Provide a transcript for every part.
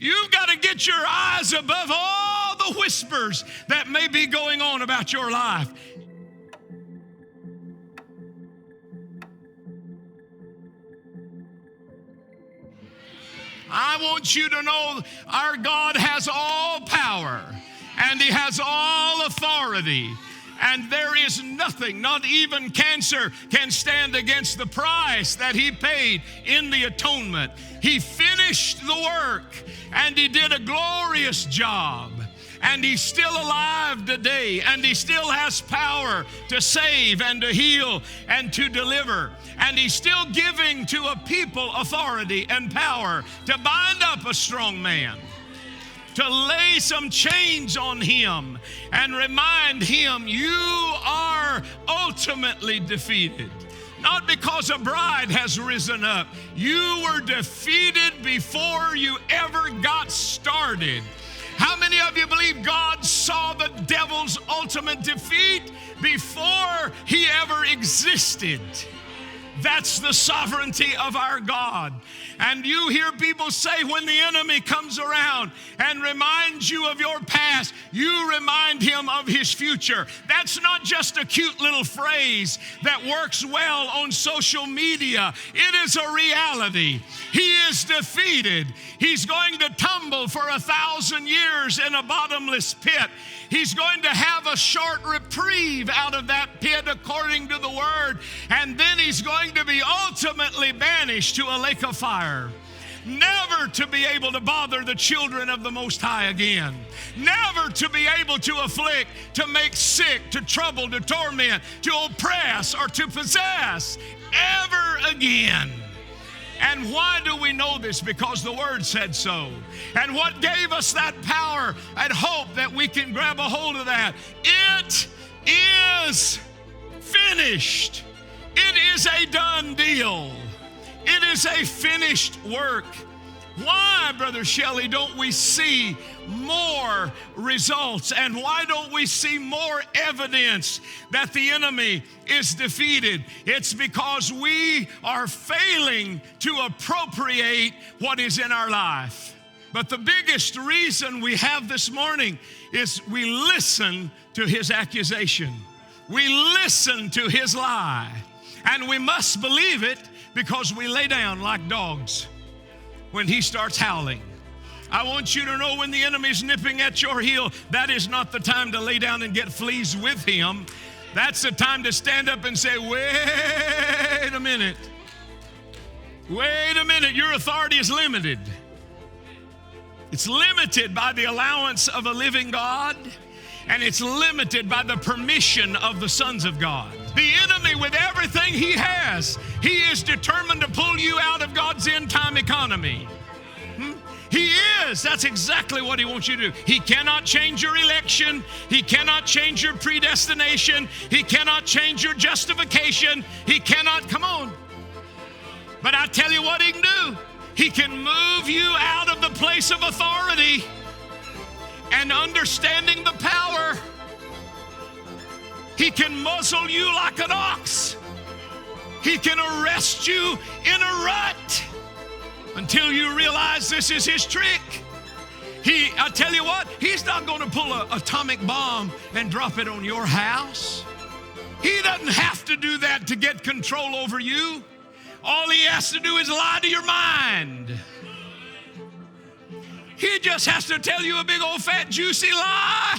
You've got to get your eyes above all the whispers that may be going on about your life. I want you to know our God has all power and He has all authority. And there is nothing, not even cancer, can stand against the price that He paid in the atonement. He finished the work and He did a glorious job. And He's still alive today, and He still has power to save and to heal and to deliver. And He's still giving to a people authority and power to bind up a strong man, to lay some chains on him and remind him you are ultimately defeated. Not because a bride has risen up. You were defeated before you ever got started. How many of you believe God saw the devil's ultimate defeat before he ever existed? That's the sovereignty of our God. And you hear people say when the enemy comes around and reminds you of your past, you remind him of his future. That's not just a cute little phrase that works well on social media. It is a reality. He is defeated. He's going to tumble for 1,000 years in a bottomless pit. He's going to have a short reprieve out of that pit according to the word, and then he's going to be ultimately banished to a lake of fire, never to be able to bother the children of the Most High again, never to be able to afflict, to make sick, to trouble, to torment, to oppress, or to possess ever again. And why do we know this? Because the Word said so. And what gave us that power and hope that we can grab a hold of that? It is finished. It is a done deal. It is a finished work. Why, Brother Shelley, don't we see more results? And why don't we see more evidence that the enemy is defeated? It's because we are failing to appropriate what is in our life. But the biggest reason we have this morning is we listen to his accusation. We listen to his lie. And we must believe it because we lay down like dogs when he starts howling. I want you to know when the enemy's nipping at your heel, that is not the time to lay down and get fleas with him. That's the time to stand up and say, wait a minute. Wait a minute, your authority is limited. It's limited by the allowance of a living God, and it's limited by the permission of the sons of God. The enemy, with everything he has, he is determined to pull you out of God's end-time economy. He is. That's exactly what he wants you to do. He cannot change your election. He cannot change your predestination. He cannot change your justification. He cannot, come on. But I tell you what he can do. He can move you out of the place of authority and understanding the power. He can muzzle you like an ox. He can arrest you in a rut until you realize this is his trick. I tell you what, he's not going to pull an atomic bomb and drop it on your house. He doesn't have to do that to get control over you. All he has to do is lie to your mind. He just has to tell you a big old fat juicy lie,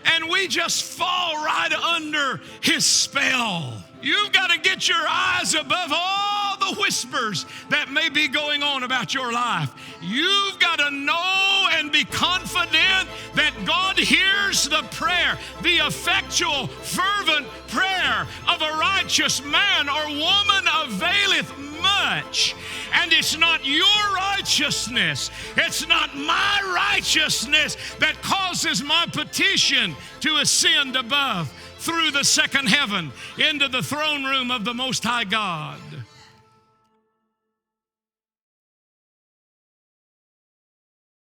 and we just fall right under his spell. You've got to get your eyes above all the whispers that may be going on about your life. You've got to know and be confident that God hears the prayer, the effectual, fervent prayer of a righteous man or woman availeth much. And it's not your righteousness, it's not my righteousness that causes my petition to ascend above through the second heaven into the throne room of the Most High God.